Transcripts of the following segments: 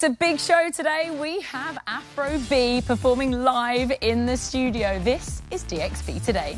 It's a big show today. We have Afro B performing live in the studio. This is DXB Today.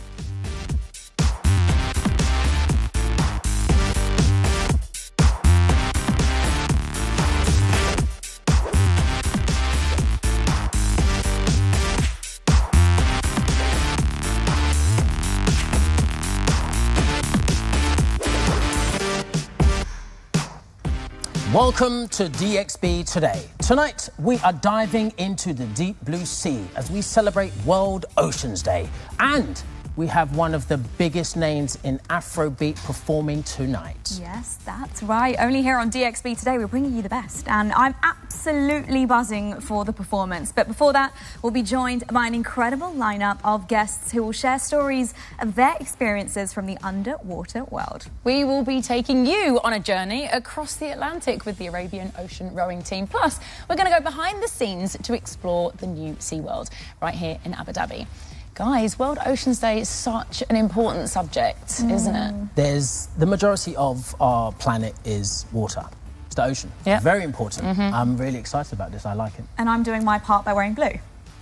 Welcome to DXB Today. Tonight, we are diving into the deep blue sea as we celebrate World Oceans Day. And we have one of the biggest names in Afrobeat performing tonight. Yes, that's right. Only here on DXB Today, we're bringing you the best. And I'm absolutely buzzing for the performance. But before that, we'll be joined by an incredible lineup of guests who will share stories of their experiences from the underwater world. We will be taking you on a journey across the Atlantic with the Arabian Ocean rowing team. Plus, we're going to go behind the scenes to explore the new SeaWorld right here in Abu Dhabi. Guys, World Oceans Day is such an important subject, isn't it? The majority of our planet is water. It's the ocean. Yep. Very important. I'm really excited about this. I like it. And I'm doing my part by wearing blue.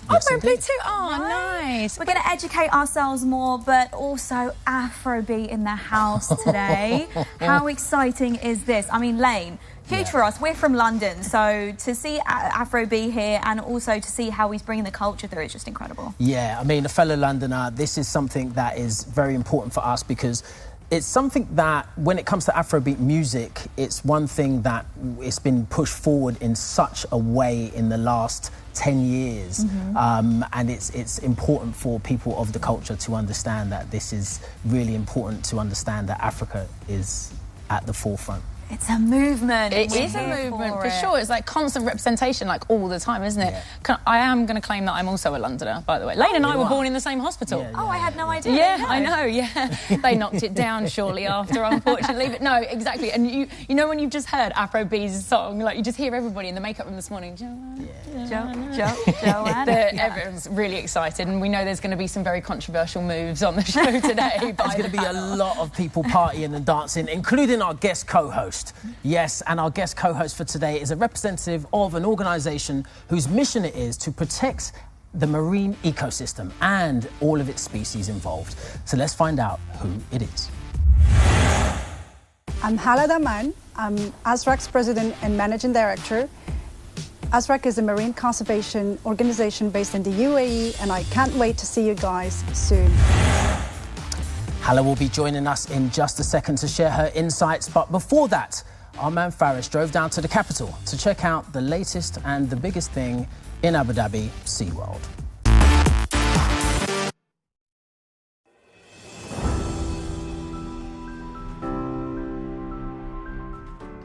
I'm wearing blue too. Oh, nice. We're going to educate ourselves more, but also Afro B in the house today. How exciting is this? I mean, Lane, huge for us. We're from London, so to see Afro B here and also to see how he's bringing the culture through is just incredible. Yeah, I mean, a fellow Londoner, this is something that is very important for us because it's something that, when it comes to Afrobeat music, it's one thing that it's been pushed forward in such a way in the last 10 years. And it's important for people of the culture to understand that this is really important to understand that Africa is at the forefront. It's a movement. It is a movement, for sure. It's like constant representation, like all the time, isn't it? Yeah. I am going to claim that I'm also a Londoner, by the way. Lane and I were born in the same hospital. I had no idea. Yeah, I know, yeah. They knocked it down shortly after, unfortunately. But no, exactly. And you know when you've just heard Afro B's song, like you just hear everybody in the makeup room this morning. Joanna. Everyone's really excited, and we know there's going to be some very controversial moves on the show today. There's going to be a lot of people partying and dancing, including our guest co-host. Yes, and our guest co-host for today is a representative of an organisation whose mission it is to protect the marine ecosystem and all of its species involved. So let's find out who it is. I'm Hala Daman. I'm ASRAC's President and Managing Director. ASRAC is a marine conservation organisation based in the UAE, and I can't wait to see you guys soon. Hala will be joining us in just a second to share her insights, but before that, our man Faris drove down to the capital to check out the latest and the biggest thing in Abu Dhabi, SeaWorld.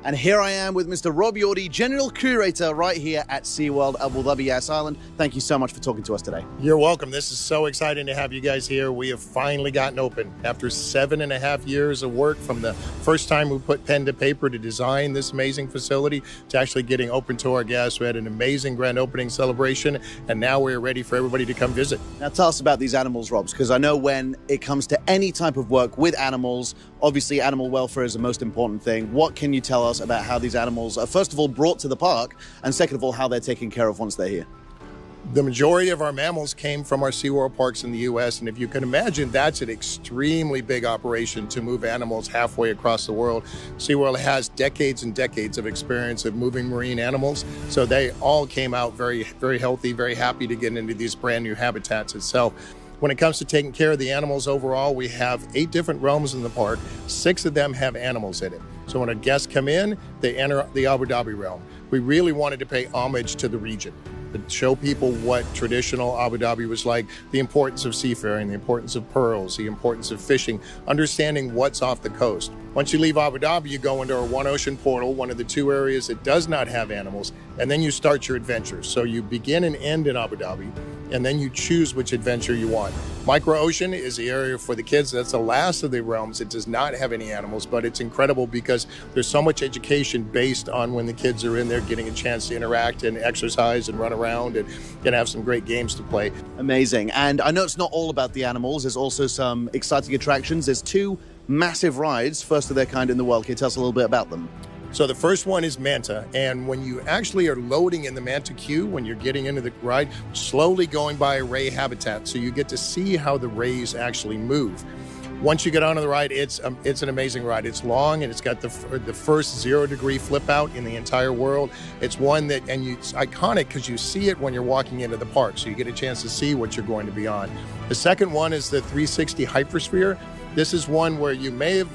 And here I am with Mr. Rob Yordi, General Curator right here at SeaWorld Abu Dhabi Yas Island. Thank you so much for talking to us today. You're welcome. This is so exciting to have you guys here. We have finally gotten open after 7.5 years of work, from the first time we put pen to paper to design this amazing facility to actually getting open to our guests. We had an amazing grand opening celebration, and now we're ready for everybody to come visit. Now tell us about these animals, Robs, because I know when it comes to any type of work with animals, obviously animal welfare is the most important thing. What can you tell us about how these animals are, first of all, brought to the park, and second of all, how they're taken care of once they're here? The majority of our mammals came from our SeaWorld parks in the U.S., and if you can imagine, that's an extremely big operation to move animals halfway across the world. SeaWorld has decades and decades of experience of moving marine animals, so they all came out very, very healthy, very happy to get into these brand new habitats itself. When it comes to taking care of the animals overall, we have 8 different realms in the park. 6 of them have animals in it. So when our guests come in, they enter the Abu Dhabi realm. We really wanted to pay homage to the region, to show people what traditional Abu Dhabi was like, the importance of seafaring, the importance of pearls, the importance of fishing, understanding what's off the coast. Once you leave Abu Dhabi, you go into our One Ocean portal, one of the 2 areas that does not have animals, and then you start your adventure. So you begin and end in Abu Dhabi, and then you choose which adventure you want. Micro Ocean is the area for the kids. That's the last of the realms. It does not have any animals, but it's incredible because there's so much education based on when the kids are in there getting a chance to interact and exercise and run around and gonna have some great games to play. Amazing. And I know it's not all about the animals. There's also some exciting attractions. There's 2 massive rides, first of their kind in the world. Can you tell us a little bit about them? So the first one is manta, and when you actually are loading in the manta queue, when you're getting into the ride, slowly going by a ray habitat, so you get to see how the rays actually move. Once you get onto the ride, it's an amazing ride. It's long, and it's got the first 0-degree flip out in the entire world. It's one that, and it's iconic because you see it when you're walking into the park, so you get a chance to see what you're going to be on. The second one is the 360 hypersphere. This is one where you may have,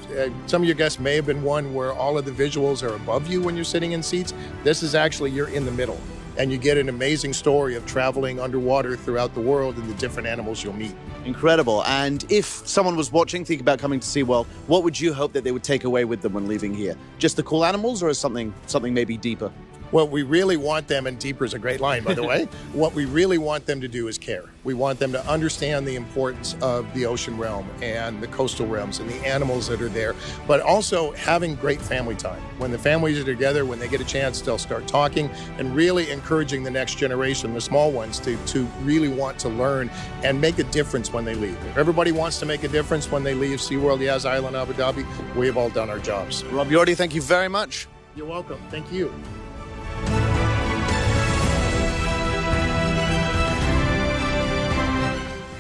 some of your guests may have been one where all of the visuals are above you when you're sitting in seats. This is actually, you're in the middle, and you get an amazing story of traveling underwater throughout the world and the different animals you'll meet. Incredible. And if someone was watching, thinking about coming to SeaWorld, what would you hope that they would take away with them when leaving here? Just the cool animals, or something maybe deeper? What we really want them, and deeper is a great line, by the way, what we really want them to do is care. We want them to understand the importance of the ocean realm and the coastal realms and the animals that are there, but also having great family time. When the families are together, when they get a chance, they'll start talking and really encouraging the next generation, the small ones, to really want to learn and make a difference when they leave. If everybody wants to make a difference when they leave SeaWorld Yas Island, Abu Dhabi, we have all done our jobs. Rob Yordi, thank you very much. You're welcome. Thank you.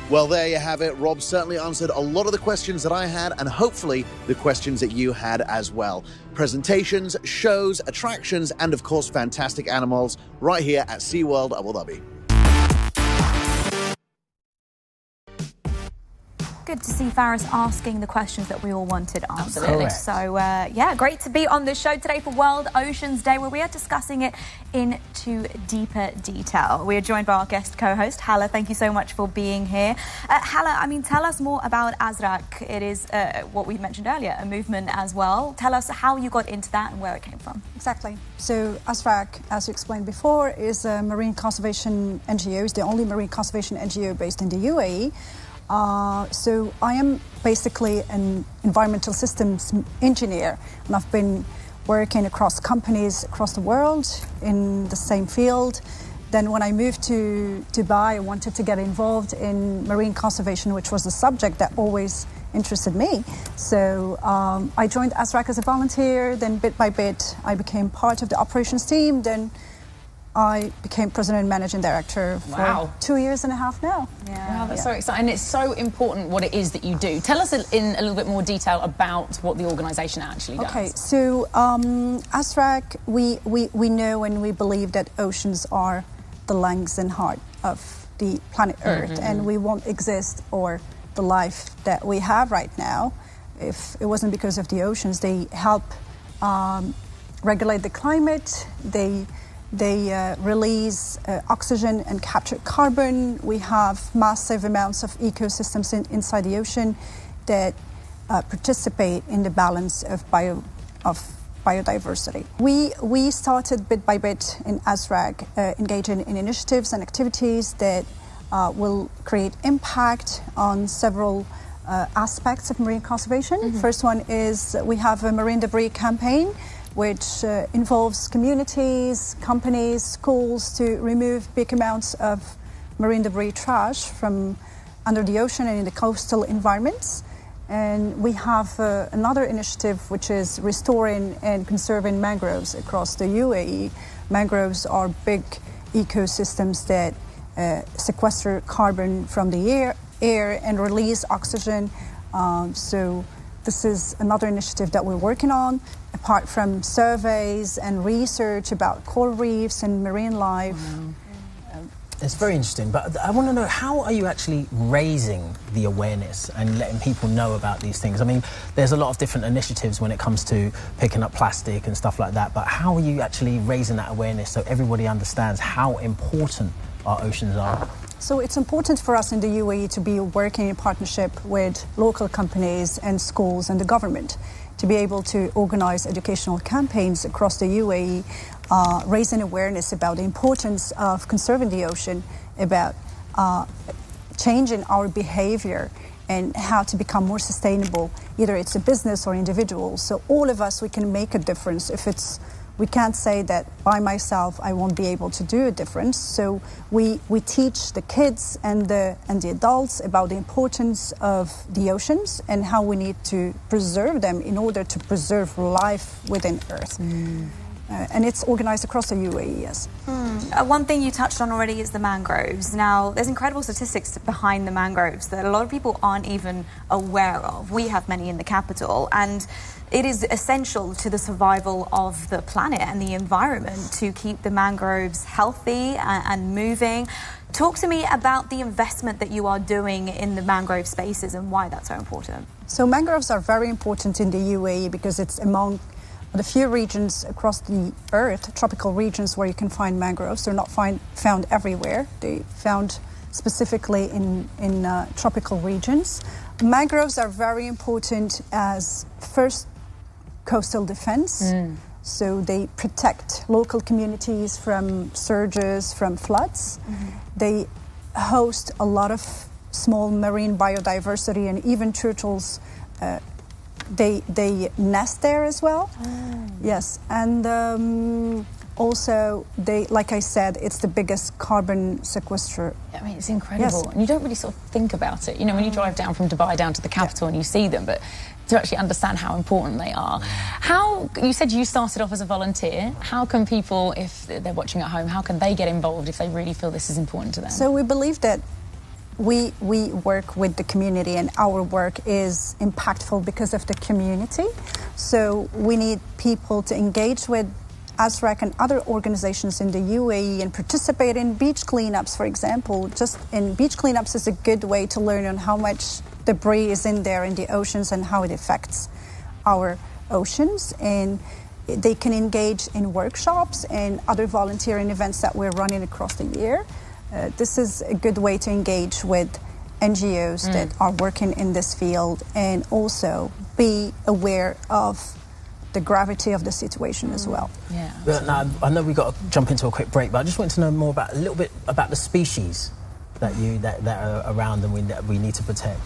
Well, there you have it. Rob certainly answered a lot of the questions that I had, and hopefully the questions that you had as well. Presentations, shows, attractions, and of course, fantastic animals right here at SeaWorld Abu Dhabi. Good to see Faris asking the questions that we all wanted answered. Absolutely. So, yeah, great to be on the show today for World Oceans Day, where we are discussing it into deeper detail. We are joined by our guest co-host, Hala. Thank you so much for being here. Hala, I mean, tell us more about Azraq. It is what we mentioned earlier, a movement as well. Tell us how you got into that and where it came from. Exactly. So Azraq, as you explained before, is a marine conservation NGO. It's the only marine conservation NGO based in the UAE. So I am basically an environmental systems engineer, and I've been working across companies across the world in the same field. Then when I moved to Dubai, I wanted to get involved in marine conservation, which was a subject that always interested me. So I joined Azraq as a volunteer, then bit by bit I became part of the operations team, then I became president and managing director for 2.5 years now. Wow, that's so exciting. And it's so important what it is that you do. Tell us in a little bit more detail about what the organisation actually does. Okay, so Azraq, we know and we believe that oceans are the lungs and heart of the planet Earth, and we won't exist or the life that we have right now if it wasn't because of the oceans. They help regulate the climate. They release oxygen and capture carbon. We have massive amounts of ecosystems inside the ocean that participate in the balance of biodiversity. We started bit by bit in Azraq engaging in initiatives and activities that will create impact on several aspects of marine conservation. First one is we have a marine debris campaign, which involves communities, companies, schools to remove big amounts of marine debris trash from under the ocean and in the coastal environments. And we have another initiative which is restoring and conserving mangroves across the UAE. Mangroves are big ecosystems that sequester carbon from the air and release oxygen. So this is another initiative that we're working on, apart from surveys and research about coral reefs and marine life. It's very interesting, but I want to know, how are you actually raising the awareness and letting people know about these things? I mean, there's a lot of different initiatives when it comes to picking up plastic and stuff like that, but how are you actually raising that awareness so everybody understands how important our oceans are? So it's important for us in the UAE to be working in partnership with local companies and schools and the government to be able to organize educational campaigns across the UAE, raising awareness about the importance of conserving the ocean, about changing our behavior and how to become more sustainable, either it's a business or individual. So all of us, we can make a difference if it's we can't say that by myself I won't be able to do a difference. So we teach the kids and the adults about the importance of the oceans and how we need to preserve them in order to preserve life within Earth. And it's organized across the UAE, yes. One thing you touched on already is the mangroves. Now, there's incredible statistics behind the mangroves that a lot of people aren't even aware of. We have many in the capital, and it is essential to the survival of the planet and the environment to keep the mangroves healthy and moving. Talk to me about the investment that you are doing in the mangrove spaces and why that's so important. So mangroves are very important in the UAE because it's among the few regions across the Earth, tropical regions, where you can find mangroves. They're not found everywhere. They're found specifically in tropical regions. Mangroves are very important as first coastal defense. So they protect local communities from surges, from floods. They host a lot of small marine biodiversity, and even turtles they nest there as well. Yes, and also they, like I said, it's the biggest carbon sequester. I mean, it's incredible. Yes. And you don't really sort of think about it. You know, when you drive down from Dubai down to the capital and you see them, but to actually understand how important they are. How, you said you started off as a volunteer. How can people, if they're watching at home, how can they get involved if they really feel this is important to them? So we believe that we work with the community, and our work is impactful because of the community. So we need people to engage with ASRAC and other organizations in the UAE and participate in beach cleanups, for example. Just in beach cleanups is a good way to learn on how much debris is in there in the oceans and how it affects our oceans. And they can engage in workshops and other volunteering events that we're running across the year. This is a good way to engage with NGOs that are working in this field and also be aware of the gravity of the situation as well. Yeah. But now, I know we've got to jump into a quick break, but I just wanted to know more about a little bit about the species that are around and that we need to protect.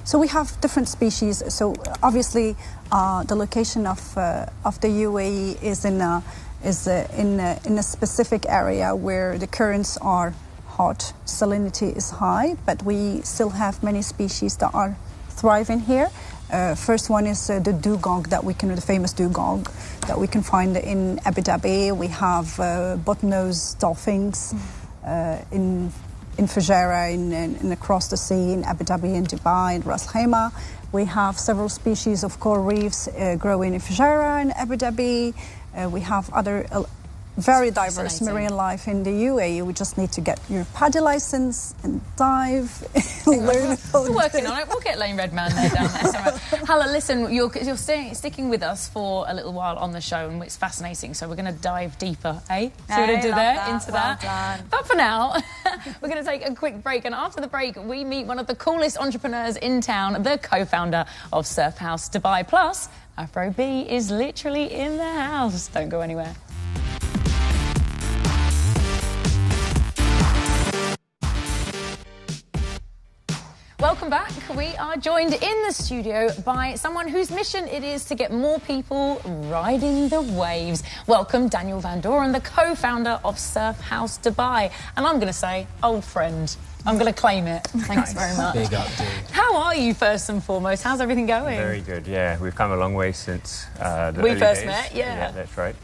So we have different species. So obviously, the location of the UAE is in a specific area where the currents are hot, salinity is high, but we still have many species that are thriving here. First one is the dugong the famous dugong that we can find in Abu Dhabi. We have bottlenose dolphins in Fujairah and across the sea in Abu Dhabi and Dubai and Ras Al Khaimah. We have several species of coral reefs growing in Fujairah and Abu Dhabi. We have other very diverse marine life in the UAE. We just need to get your PADI license and dive. Learn. We're working on it. We'll get Lane Redman there down there somewhere. Hala, listen, you're sticking with us for a little while on the show, and it's fascinating. So we're going to dive deeper, eh? See what I did there? Into that. Done. But for now, we're going to take a quick break, and after the break, we meet one of the coolest entrepreneurs in town, the co-founder of Surf House Dubai. Plus, Afro B is literally in the house. Don't go anywhere. Welcome back. We are joined in the studio by someone whose mission it is to get more people riding the waves. Welcome, Daniel Van Doren, the co-founder of Surf House Dubai. And I'm going to say, old friend. I'm going to claim it. Thanks very much. Big up, dude. How are you, first and foremost? How's everything going? Very good, yeah. We've come a long way since the we early first days. met, yeah. Yeah, that's right.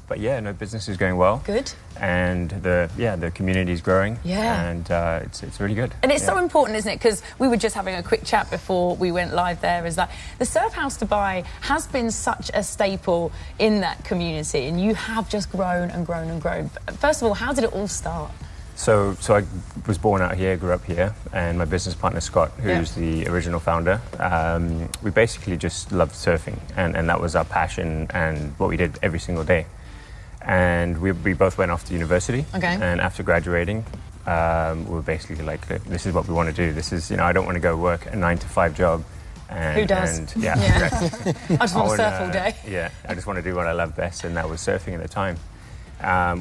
But yeah, no, business is going well. Good. And the community is growing. Yeah. And it's really good. And it's so important, isn't it? Because we were just having a quick chat before we went live there, is that the Surf House Dubai has been such a staple in that community, and you have just grown and grown and grown. First of all, how did it all start? So I was born out here, grew up here, and my business partner Scott, who's the original founder, we basically just loved surfing, and that was our passion and what we did every single day. And we both went off to university, and after graduating, we were basically like, this is what we want to do. This is, I don't want to go work a 9-to-5 job. And, who does? And, exactly. I just want to surf all day. Yeah, I just want to do what I love best, and that was surfing at the time.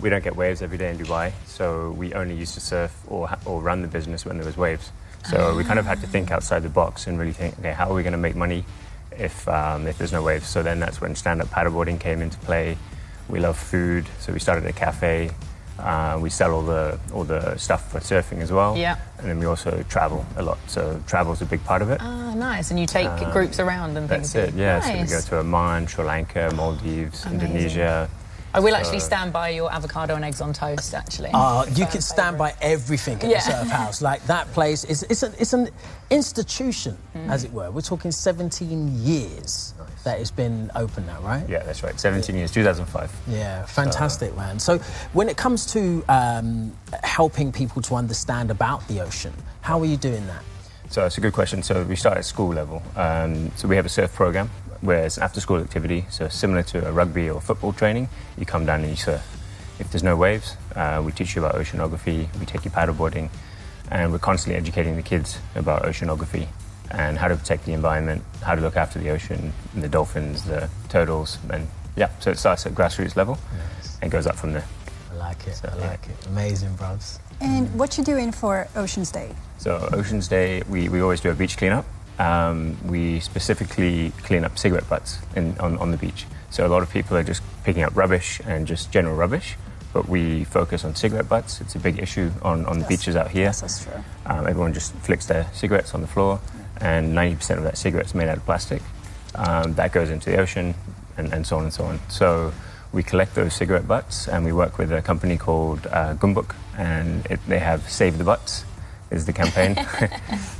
We don't get waves every day in Dubai, so we only used to surf or run the business when there was waves. So we kind of had to think outside the box and really think, okay, how are we going to make money if there's no waves? So then that's when stand-up paddleboarding came into play. We love food, so we started a cafe. We sell all the stuff for surfing as well. Yeah. And then we also travel a lot. So travel's a big part of it. Ah, nice. And you take groups around and things. That's it, yeah. Nice. So we go to Oman, Sri Lanka, Maldives, Indonesia. I will actually stand by your avocado and eggs on toast, actually. You can stand by everything at the Surf House. Like, that place, it's an institution, as it were. We're talking 17 years that it's been open now, right? Yeah, that's right. 17 years, 2005. Yeah, fantastic, man. So when it comes to helping people to understand about the ocean, how are you doing that? So it's a good question. So we start at school level. So we have a surf program where it's an after-school activity. So similar to a rugby or football training, you come down and you surf. If there's no waves, we teach you about oceanography, we take you paddleboarding, and we're constantly educating the kids about oceanography and how to protect the environment, how to look after the ocean, the dolphins, the turtles, and so it starts at grassroots level and goes up from there. I like it, I like it. Amazing, bros. And what you doing for Oceans Day? So Oceans Day, we always do a beach cleanup. We specifically clean up cigarette butts on the beach. So a lot of people are just picking up rubbish and just general rubbish, but we focus on cigarette butts. It's a big issue on the beaches out here. Yes, that's true. Everyone just flicks their cigarettes on the floor, and 90% of that cigarette's made out of plastic. That goes into the ocean, and so on and so on. So we collect those cigarette butts, and we work with a company called Gumbuk, and they have Save the Butts is the campaign.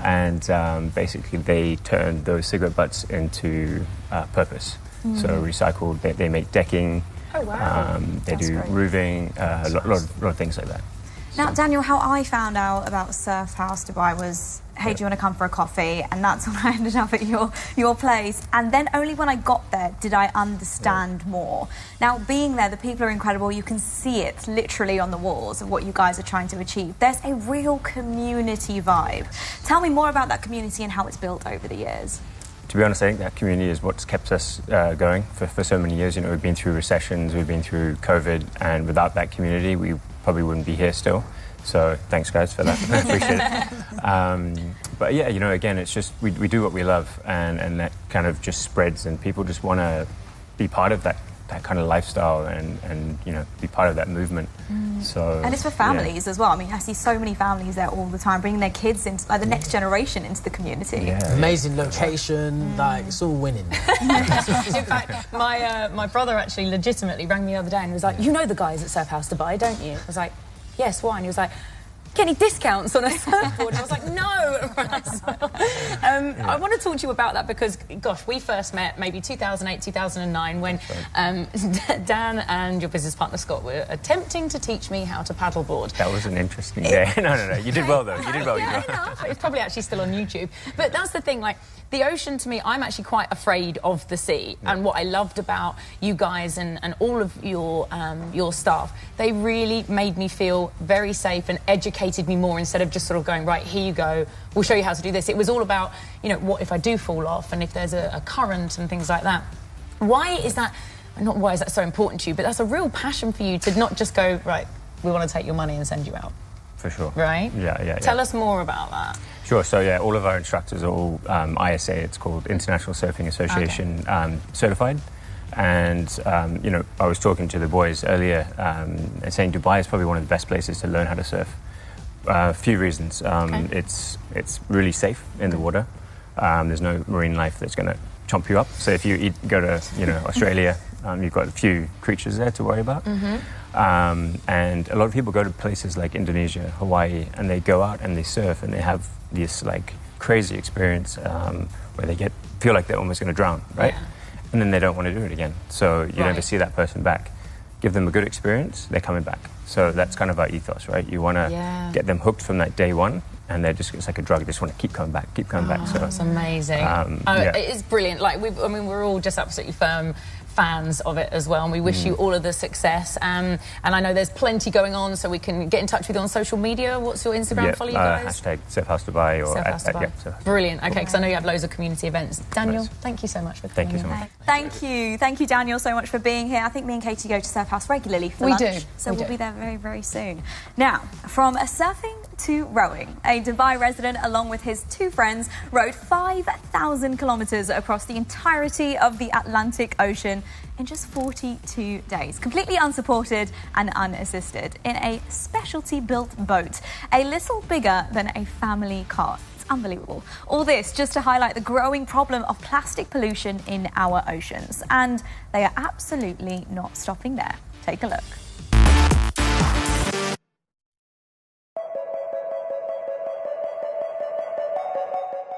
And basically they turn those cigarette butts into purpose. So recycled, they make decking. Oh, wow. They do roofing, a lot of things like that. Now, Daniel, how I found out about Surf House Dubai was, hey, do you want to come for a coffee? And that's when I ended up at your place. And then only when I got there did I understand more. Now, being there, the people are incredible. You can see it literally on the walls of what you guys are trying to achieve. There's a real community vibe. Tell me more about that community and how it's built over the years. To be honest, I think that community is what's kept us going for so many years. You know, we've been through recessions, we've been through COVID, and without that community, we probably wouldn't be here still. So thanks, guys, for that. I appreciate it. But yeah, you know, again, it's just we do what we love, and that kind of just spreads, and people just want to be part of that kind of lifestyle and you know, be part of that movement. So and it's for families as well. I mean, I see so many families there all the time, bringing their kids into, like, the next generation into the community. Yeah. Amazing location, like, it's all winning. In fact, my brother actually legitimately rang me the other day and was like, you know the guys at Surf House Dubai, don't you? I was like, yes, why? And he was like, get any discounts on a surfboard? And I was like, no. I want to talk to you about that because, gosh, we first met maybe 2008, 2009 when Dan and your business partner Scott were attempting to teach me how to paddleboard. That was an interesting day. No. You did well, though. You did well. It's probably actually still on YouTube. But that's the thing, like, the ocean, to me, I'm actually quite afraid of the sea. Yeah. And what I loved about you guys and all of your staff, they really made me feel very safe and educated me more instead of just sort of going, right, here you go, we'll show you how to do this. It was all about, you know, what if I do fall off and if there's a current and things like that. Why is that, not why is that so important to you, but that's a real passion for you to not just go, right, we want to take your money and send you out. For sure. Right? Yeah. Tell us more about that. Sure. So, yeah, all of our instructors are all ISA, it's called International Surfing Association certified. And, you know, I was talking to the boys earlier saying Dubai is probably one of the best places to learn how to surf. A few reasons. It's really safe in the water. There's no marine life that's going to chomp you up. So if you go to, you know, Australia, you've got a few creatures there to worry about. And a lot of people go to places like Indonesia, Hawaii, and they go out and they surf and they have this like crazy experience where they feel like they're almost going to drown, right? Yeah. And then they don't want to do it again. So you never see that person back. Give them a good experience, they're coming back. So that's kind of our ethos, right? You want to get them hooked from that day one, and it's like a drug. They just want to keep coming back. So that's amazing. It is brilliant. Like we're all just absolutely firm fans of it as well, and we wish you all of the success. And I know there's plenty going on, so we can get in touch with you on social media. What's your Instagram? Follow you guys. Hashtag Surf House Dubai or Surf House Dubai. Brilliant. Okay, because I know you have loads of community events. Daniel, thank you so much for coming. Thank you so much. Thank you, Daniel, so much for being here. I think me and Katie go to Surf House regularly for lunch, so we'll be there very, very soon. Now, from a surfing to rowing. A Dubai resident, along with his 2 friends, rowed 5,000 kilometres across the entirety of the Atlantic Ocean in just 42 days, completely unsupported and unassisted, in a specialty-built boat, a little bigger than a family car. It's unbelievable. All this just to highlight the growing problem of plastic pollution in our oceans. And they are absolutely not stopping there. Take a look.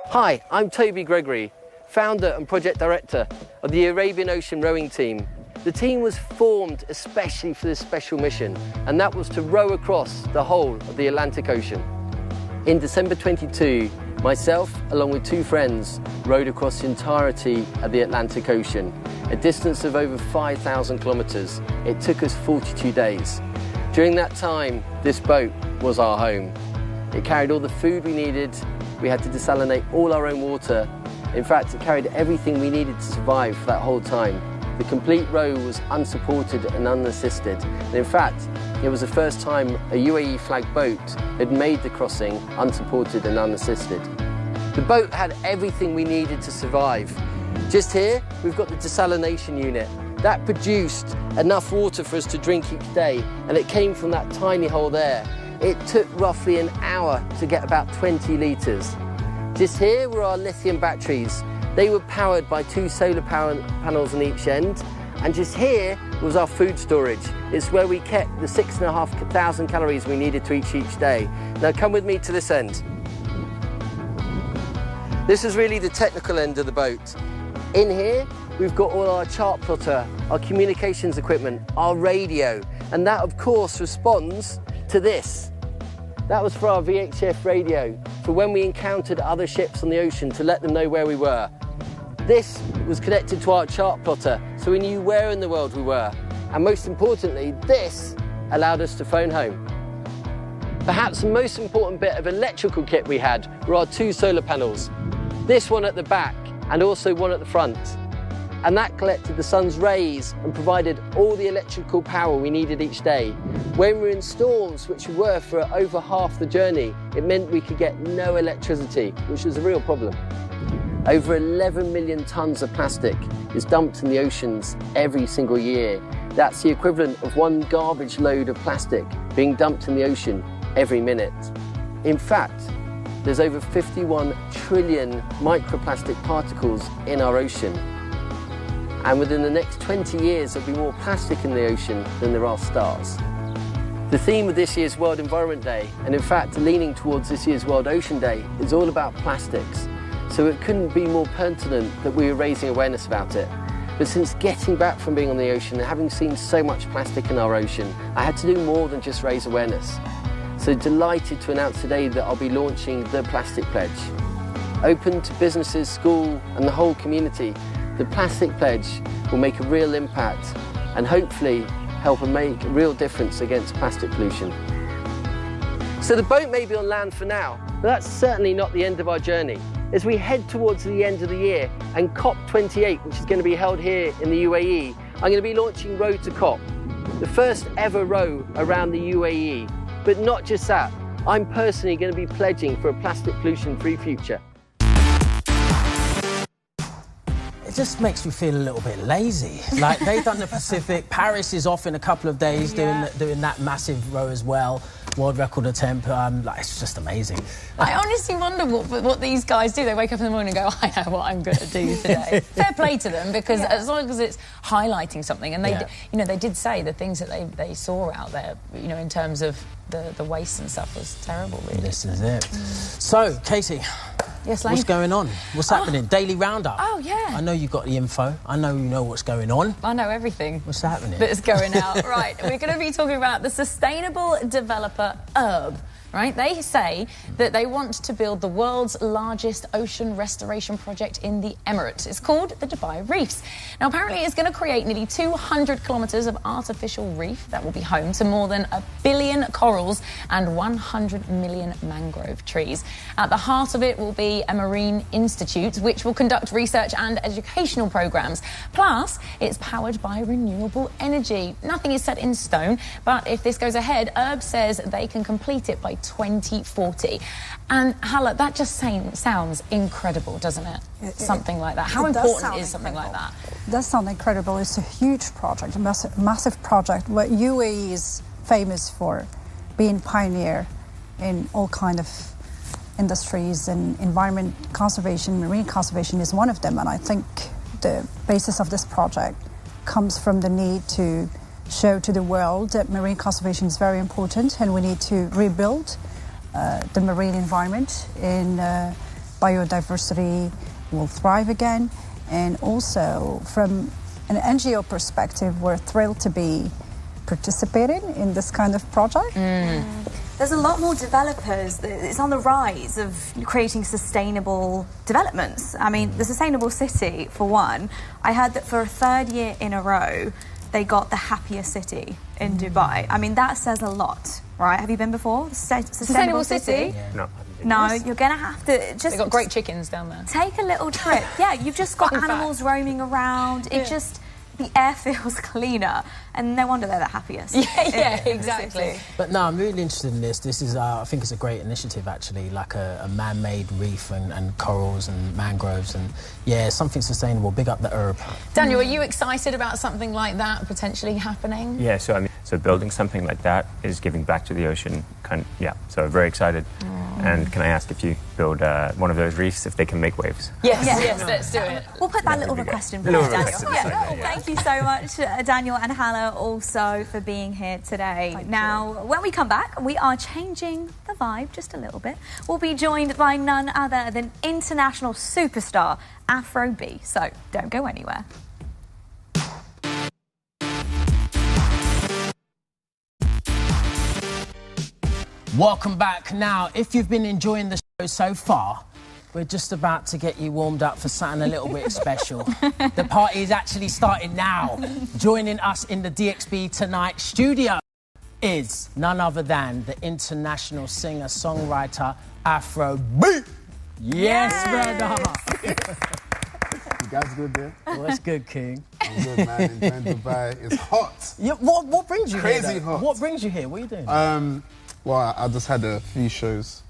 Hi, I'm Toby Gregory, founder and project director of the Arabian Ocean rowing team. The team was formed especially for this special mission, and that was to row across the whole of the Atlantic Ocean. In December 22, myself, along with 2 friends, rowed across the entirety of the Atlantic Ocean, a distance of over 5,000 kilometres. It took us 42 days. During that time, this boat was our home. It carried all the food we needed. We had to desalinate all our own water. In fact, it carried everything we needed to survive for that whole time. The complete row was unsupported and unassisted. And in fact, it was the first time a UAE flagged boat had made the crossing unsupported and unassisted. The boat had everything we needed to survive. Just here, we've got the desalination unit. That produced enough water for us to drink each day, and it came from that tiny hole there. It took roughly an hour to get about 20 litres. Just here were our lithium batteries. They were powered by 2 solar power panels on each end. And just here was our food storage. It's where we kept the 6,500 calories we needed to eat each day. Now come with me to this end. This is really the technical end of the boat. In here, we've got all our chart plotter, our communications equipment, our radio, and that of course responds to this. That was for our VHF radio, for when we encountered other ships on the ocean to let them know where we were. This was connected to our chart plotter, so we knew where in the world we were. And most importantly, this allowed us to phone home. Perhaps the most important bit of electrical kit we had were our 2 solar panels. This one at the back and also one at the front. And that collected the sun's rays and provided all the electrical power we needed each day. When we were in storms, which we were for over half the journey, it meant we could get no electricity, which was a real problem. Over 11 million tonnes of plastic is dumped in the oceans every single year. That's the equivalent of 1 garbage load of plastic being dumped in the ocean every minute. In fact, there's over 51 trillion microplastic particles in our ocean. And within the next 20 years, there'll be more plastic in the ocean than there are stars. The theme of this year's World Environment Day, and in fact leaning towards this year's World Ocean Day, is all about plastics. So it couldn't be more pertinent that we were raising awareness about it. But since getting back from being on the ocean and having seen so much plastic in our ocean, I had to do more than just raise awareness. So delighted to announce today that I'll be launching the Plastic Pledge. Open to businesses, school and the whole community, the Plastic Pledge will make a real impact and hopefully help and make a real difference against plastic pollution. So the boat may be on land for now, but that's certainly not the end of our journey. As we head towards the end of the year and COP28, which is going to be held here in the UAE, I'm going to be launching Road to COP, the first ever row around the UAE. But not just that, I'm personally going to be pledging for a plastic pollution-free future. It just makes me feel a little bit lazy. Like, they've done the Pacific, Paris is off in a couple of days doing that massive row as well. World record attempt, like, it's just amazing. I honestly wonder what these guys do. They wake up in the morning and go, I know what I'm going to do today. Fair play to them, because as long as it's highlighting something, and they, you know, they did say the things that they saw out there, you know, in terms of the waste and stuff was terrible, really. This is it. So, Katie. Yes, Lane? What's going on? What's happening? Daily Roundup. Oh, yeah. I know you've got the info. I know you know what's going on. I know everything. What's happening? That's going out. Right, we're going to be talking about the sustainable developer Herb. Right? They say that they want to build the world's largest ocean restoration project in the Emirates. It's called the Dubai Reefs. Now, apparently it's going to create nearly 200 kilometres of artificial reef that will be home to more than 1 billion corals and 100 million mangrove trees. At the heart of it will be a marine institute, which will conduct research and educational programmes. Plus, it's powered by renewable energy. Nothing is set in stone, but if this goes ahead, Herb says they can complete it by by 2040. And Hala, that just sounds incredible, doesn't it? Something like that. How important is something like that? It does sound incredible. It's a huge project, a massive project. Where UAE is famous for being pioneer in all kind of industries, and environment conservation, marine conservation is one of them. And I think the basis of this project comes from the need to show to the world that marine conservation is very important, and we need to rebuild the marine environment, in biodiversity will thrive again. And also from an NGO perspective, we're thrilled to be participating in this kind of project. There's a lot more developers. It's on the rise of creating sustainable developments. I mean, the Sustainable City, for one. I heard that for a third year in a row, they got the happiest city in Dubai. I mean, that says a lot, right? Have you been before? Sustainable City? No. No, you're going to have to just... They've got great chickens down there. Take a little trip. Yeah, you've just got animals roaming around. It just... The air feels cleaner, and no wonder they're the happiest. Yeah, exactly. But no, I'm really interested in this. This is, I think it's a great initiative, actually, like a man-made reef and corals and mangroves, and yeah, something sustainable. Big up the herb. Daniel, are you excited about something like that potentially happening? Yeah, so building something like that is giving back to the ocean. So very excited. And can I ask if you build one of those reefs, if they can make waves? Yes, let's do it. We'll put that little request in for you, Daniel. Thank you so much, Daniel and Hala, also for being here today. Now, when we come back, we are changing the vibe just a little bit. We'll be joined by none other than international superstar Afro B. So don't go anywhere. Welcome back. Now, if you've been enjoying the show so far, we're just about to get you warmed up for something a little bit special. The party is actually starting now. Joining us in the DXB Tonight studio is none other than the international singer-songwriter Afro B. Yes, brother. You guys good there? What's good, King? I'm good, man. Enjoying Dubai. It's hot. Yeah, what brings you here? Crazy hot. What brings you here? What are you doing? Well, I just had a few shows.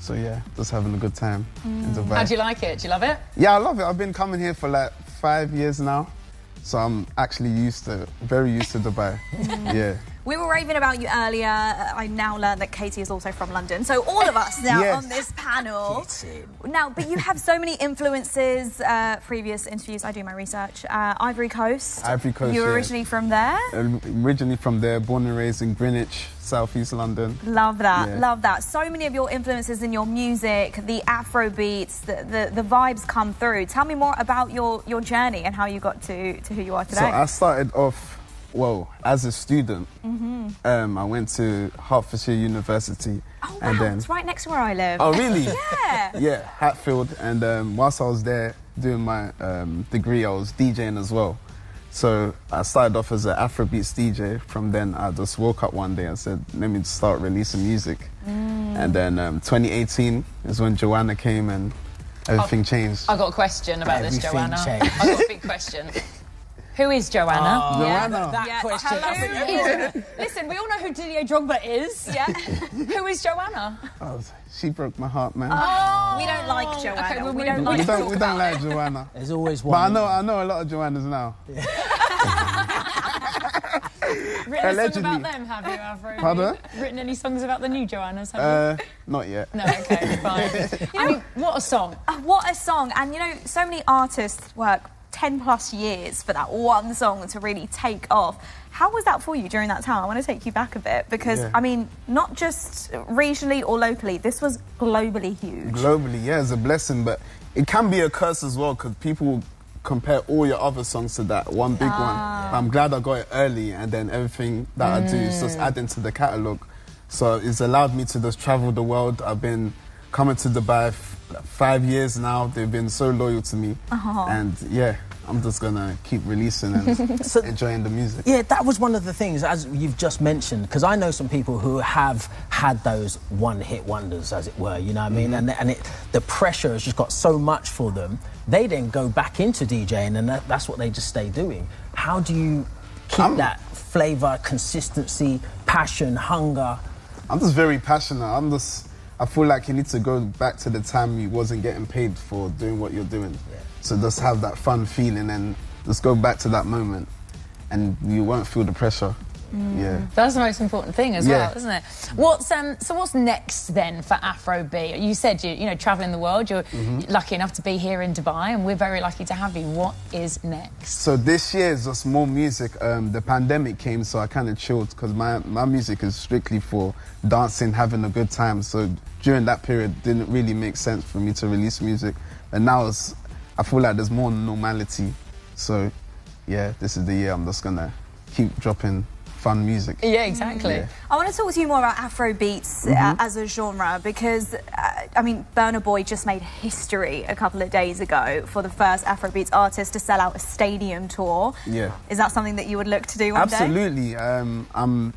So yeah, just having a good time in Dubai. How do you like it? Do you love it? Yeah, I love it. I've been coming here for like 5 years now. So I'm actually very used to Dubai. Yeah. We were raving about you earlier. I now learned that Katie is also from London. So all of us now on this panel. Now, but you have so many influences. Previous interviews, I do my research. Ivory Coast. Ivory Coast, You're originally from there? Originally from there, born and raised in Greenwich, southeast London. Love that, love that. So many of your influences in your music, the Afro beats, the vibes come through. Tell me more about your journey and how you got to who you are today. So I started off, as a student. I went to Hertfordshire University. Oh, wow, and then, it's right next to where I live. Oh, really? Yeah. Yeah, Hatfield. And whilst I was there doing my degree, I was DJing as well. So I started off as an Afrobeats DJ. From then, I just woke up one day and said, let me start releasing music. And then 2018 is when Joanna came and everything changed. I got a question about this, Joanna. Changed. I got a big question. Who is Joanna? Joanna. That question. Listen, we all know who Didier Drogba is. Yeah. Who is Joanna? Oh, she broke my heart, man. Oh, we don't like Joanna. Okay, well, we don't like Joanna. There's always one. But I know a lot of Joannas now. Written a song about them, have you, Afro? Pardon? Written any songs about the new Joannas, have you? Not yet. No, okay, fine. I mean, what a song. What a song. And, you know, so many artists work 10 plus years for that one song to really take off. How was that for you during that time? I want to take you back a bit because, I mean, not just regionally or locally, this was globally huge. Globally, yeah, it's a blessing, but it can be a curse as well because people compare all your other songs to that one big one. I'm glad I got it early, and then everything that I do is just adding to the catalogue. So it's allowed me to just travel the world. I've been coming to Dubai 5 years now. They've been so loyal to me. And yeah, I'm just gonna keep releasing and enjoying the music. Yeah, that was one of the things, as you've just mentioned, because I know some people who have had those one-hit wonders, as it were, you know what I mean? And the pressure has just got so much for them. They then go back into DJing, and that's what they just stay doing. How do you keep that flavour, consistency, passion, hunger? just very passionate. I feel like you need to go back to the time you wasn't getting paid for doing what you're doing. Yeah. So just have that fun feeling and just go back to that moment and you won't feel the pressure. Yeah. That's the most important thing as well, isn't it? So what's next then for Afro B? You said you travelling the world. You're lucky enough to be here in Dubai, and we're very lucky to have you. What is next? So this year is just more music. The pandemic came, so I kind of chilled because my music is strictly for dancing, having a good time. So during that period, it didn't really make sense for me to release music. And now I feel like there's more normality. So yeah, this is the year I'm just gonna keep dropping fun music. Yeah, exactly. Yeah. I want to talk to you more about Afro beats as a genre because, I mean, Burna Boy just made history a couple of days ago for the first Afro beats artist to sell out a stadium tour. Yeah. Is that something that you would look to do one day? Absolutely.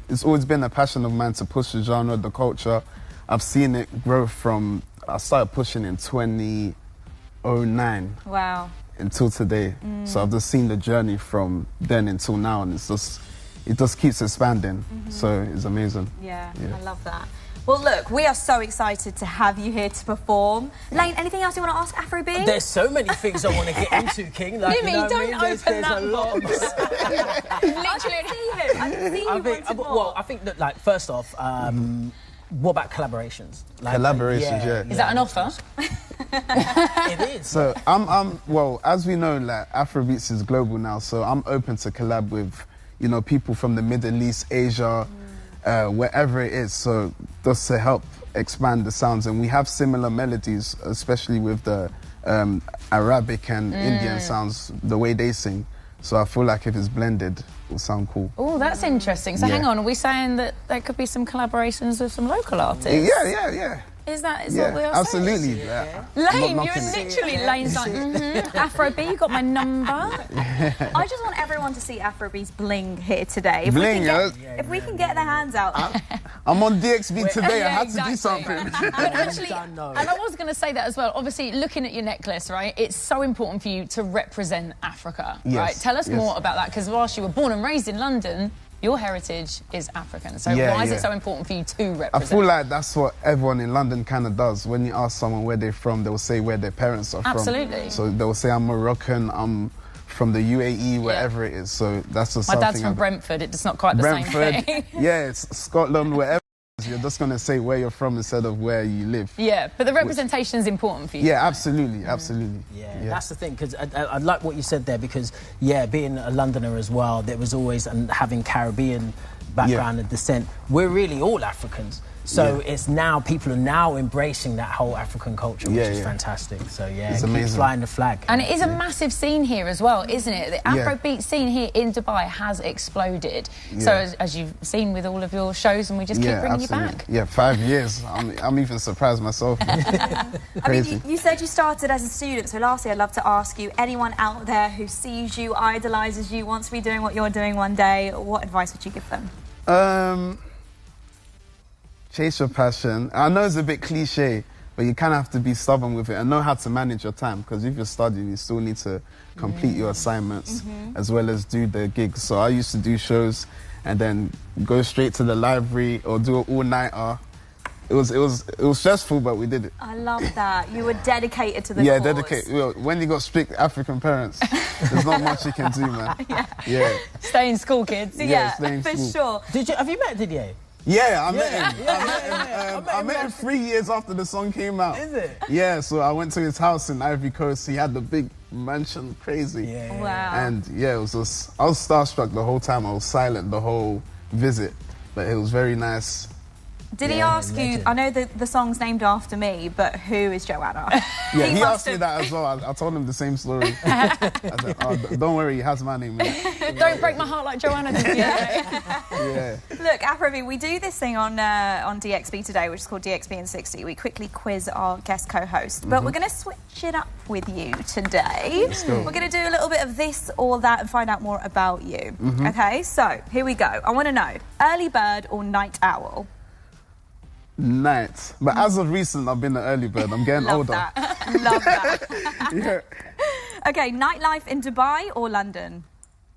It's always been a passion of mine to push the genre, the culture. I've seen it grow from, I started pushing in 2009. Wow. Until today. So I've just seen the journey from then until now, and it just keeps expanding, so it's amazing. Yeah, I love that. Well, look, we are so excited to have you here to perform. Lane, anything else you want to ask Afro B? There's so many things I want to get into, King. Like, Mimi, don't open that box. Literally, I can see him. Well, I think that, like, first off, what about collaborations? Like, collaborations, yeah. Is that an offer? It is. So well, as we know, like Afrobeats is global now, so I'm open to collab with, people from the Middle East, Asia, wherever it is. So just to help expand the sounds, and we have similar melodies, especially with the Arabic and Indian sounds, the way they sing. So I feel like if it's blended, it'll sound cool. Oh, that's interesting. So hang on, are we saying that there could be some collaborations with some local artists? Yeah. Is that what we are absolutely. saying? Lane, you're literally Lane's like, Afro B, you got my number. I just want everyone to see Afro B's bling here today. If we can get their hands out. I'm on DXB Today. I had to do something. But actually, and I was going to say that as well. Obviously, looking at your necklace, right, it's so important for you to represent Africa, right? Tell us more about that, because whilst you were born and raised in London, your heritage is African. So why is it so important for you to represent? I feel like that's what everyone in London kind of does. When you ask someone where they're from, they'll say where their parents are from. Absolutely. So they'll say, I'm Moroccan, I'm from the UAE, wherever it is. So that's just My dad's from Brentford. It's not quite the same thing. Yeah, it's Scotland, wherever. You're just going to say where you're from instead of where you live. Yeah, but the representation is important for you. Yeah, absolutely, absolutely. Yeah, that's the thing, because I like what you said there, because, being a Londoner as well, there was always, and having Caribbean background and descent, we're really all Africans. So it's now, people are now embracing that whole African culture, which is fantastic. So it's keep flying the flag. And it is a massive scene here as well, isn't it? The Afrobeat scene here in Dubai has exploded. So as you've seen with all of your shows, and we just keep bringing you back. Yeah, 5 years. I'm even surprised myself. Crazy. I mean, you said you started as a student, so lastly I'd love to ask you, anyone out there who sees you, idolises you, wants to be doing what you're doing one day, what advice would you give them? Chase your passion. I know it's a bit cliche, but you kind of have to be stubborn with it and know how to manage your time, because if you're studying, you still need to complete your assignments as well as do the gigs. So I used to do shows and then go straight to the library or do an all-nighter. It was stressful, but we did it. I love that. You were dedicated to the cause. Dedicated. Well, when you got strict African parents, there's not much you can do, man. Stay in school, kids. Stay in Sure. school. Have you met Didier? Yeah, I met him. I met him 3 years after the song came out. Is it? Yeah, so I went to his house in Ivory Coast. He had the big mansion, crazy. Wow. And it was just, I was starstruck the whole time. I was silent the whole visit, but it was very nice. Did he ask you, I know the song's named after me, but who is Joanna? Yeah, he asked me that as well. I told him the same story. I said, don't worry, he has my name in it. Don't break my heart like Joanna did yesterday. Look, Afro B, we do this thing on DXB Today, which is called DXB in 60. We quickly quiz our guest co-host, but we're going to switch it up with you today. Let's go. We're going to do a little bit of this or that and find out more about you. Okay, so here we go. I want to know, early bird or night owl? Night. But as of recent, I've been an early bird. I'm getting older. Love that. Okay, nightlife in Dubai or London?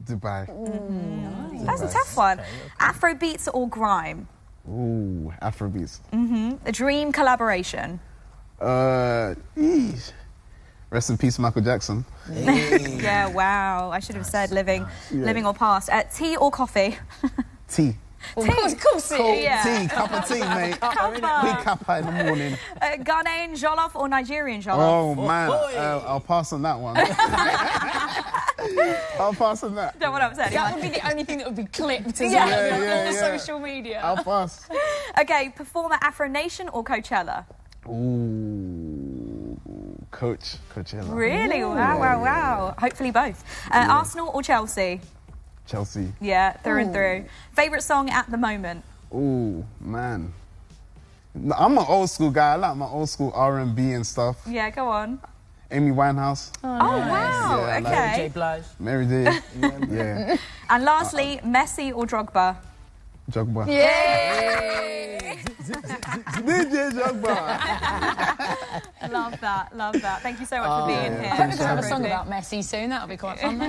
Dubai. That's a tough one. Afro beats or grime? Ooh, Afrobeats. A dream collaboration. Rest in peace, Michael Jackson. Yeah, wow. I should have said living or past. Tea or coffee? Tea. Well, of course, yeah. Tea, cup of tea, mate. Big cuppa in the morning. Ghanaian jollof or Nigerian jollof? Oh, man. I'll pass on that one. I'll pass on that. Don't want to upset That would be the only thing that would be clipped as Yeah. well on social media. I'll pass. Okay, performer Afro Nation or Coachella? Ooh, Coachella. Really? Wow. Hopefully both. Arsenal or Chelsea? Chelsea. Yeah, through and through. Favourite song at the moment? Ooh, man. I'm an old school guy. I like my old school R&B and stuff. Yeah, go on. Amy Winehouse. Oh, wow. Yeah, like okay. J. Blige. Mary J. Yeah. And lastly, Messi or Drogba? Drogba. Yay! DJ Drogba. Love that. Thank you so much for being here. I hope we can have a song about Messi soon. That'll be quite fun.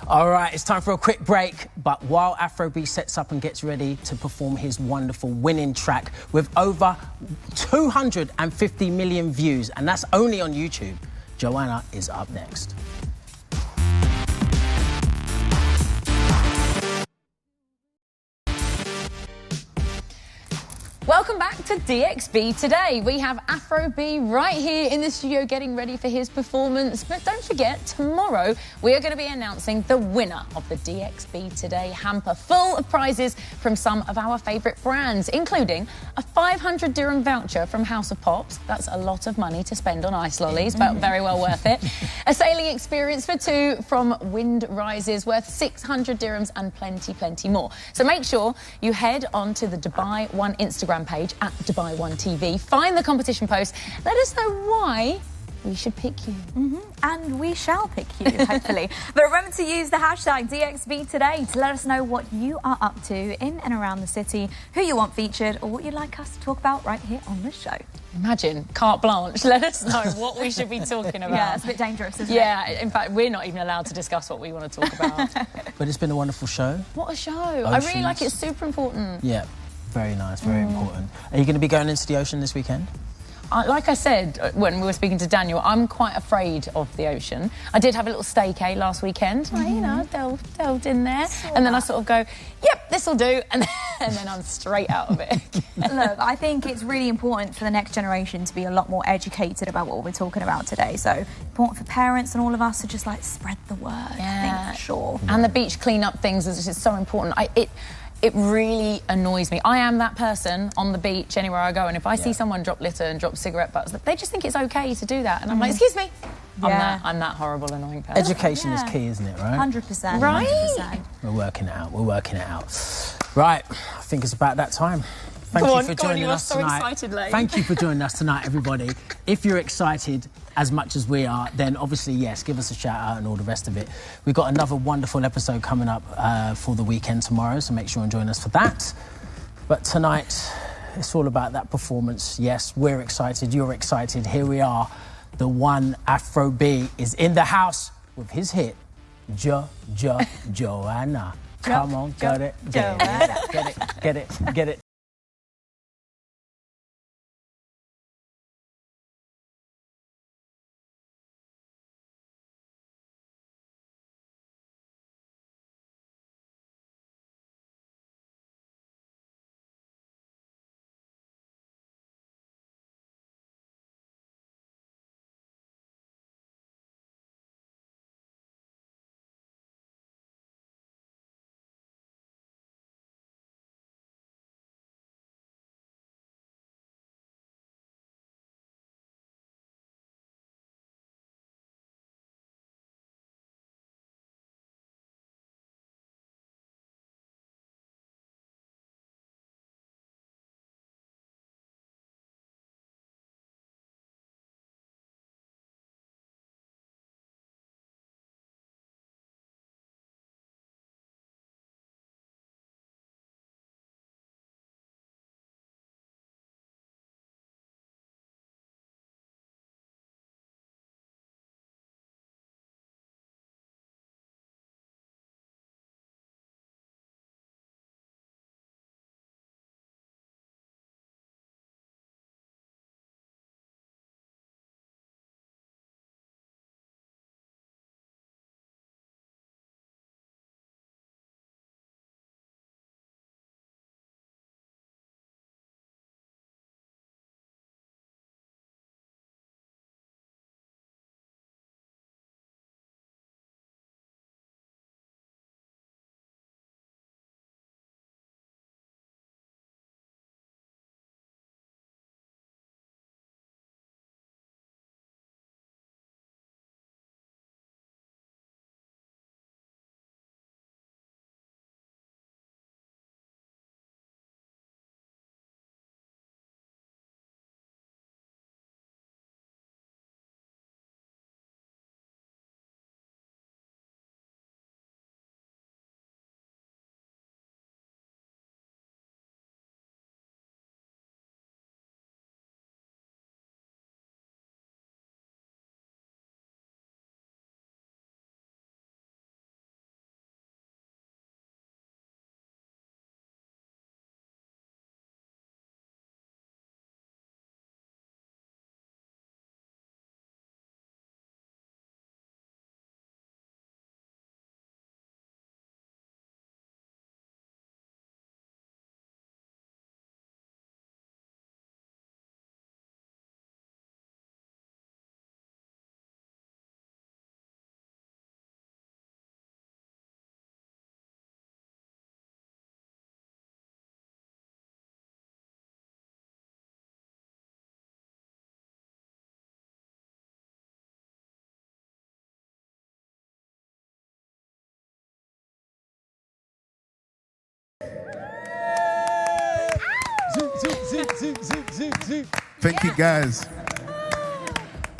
All right, it's time for a quick break. But while Afro B sets up and gets ready to perform his wonderful winning track with over 250 million views, and that's only on YouTube, Joanna is up next. Welcome back to DXB Today. We have Afro B right here in the studio getting ready for his performance. But don't forget, tomorrow we are going to be announcing the winner of the DXB Today hamper, full of prizes from some of our favourite brands, including a 500 dirham voucher from House of Pops. That's a lot of money to spend on ice lollies, but very well worth it. A sailing experience for two from Wind Rises, worth 600 dirhams, and plenty more. So make sure you head on to the Dubai One Instagram page at Dubai One TV. Find the competition post. Let us know why we should pick you. And we shall pick you, hopefully. But remember to use the hashtag DXB Today to let us know what you are up to in and around the city, who you want featured, or what you'd like us to talk about right here on this show. Imagine, carte blanche. Let us know what we should be talking about. Yeah, it's a bit dangerous, isn't it? Yeah, in fact, we're not even allowed to discuss what we want to talk about. But it's been a wonderful show. What a show. I really like it. It's super important. Yeah, very nice, very important. Are you going to be going into the ocean this weekend? Like I said when we were speaking to Daniel, I'm quite afraid of the ocean. I did have a little staycay last weekend. You know, delved in there. And then I sort of go, yep, this'll do. And then I'm straight out of it. Look, I think it's really important for the next generation to be a lot more educated about what we're talking about today. So important for parents and all of us to just like spread the word, I think, for sure. And the beach clean-up things is just so important. It really annoys me. I am that person on the beach anywhere I go, and if I see someone drop litter and drop cigarette butts, they just think it's okay to do that. And I'm like, excuse me. I'm that horrible, annoying person. Education is key, isn't it, right? 100%. Right? 100%. We're working it out. Right, I think it's about that time. Thank you for joining us tonight. Excited, Lane. Thank you for joining us tonight, everybody. If you're excited as much as we are, then obviously, yes, give us a shout out and all the rest of it. We've got another wonderful episode coming up for the weekend tomorrow, so make sure and join us for that. But tonight, it's all about that performance. Yes, we're excited, you're excited. Here we are. The one Afro B is in the house with his hit, Joanna. Come on, get it. Get it. Thank you, guys.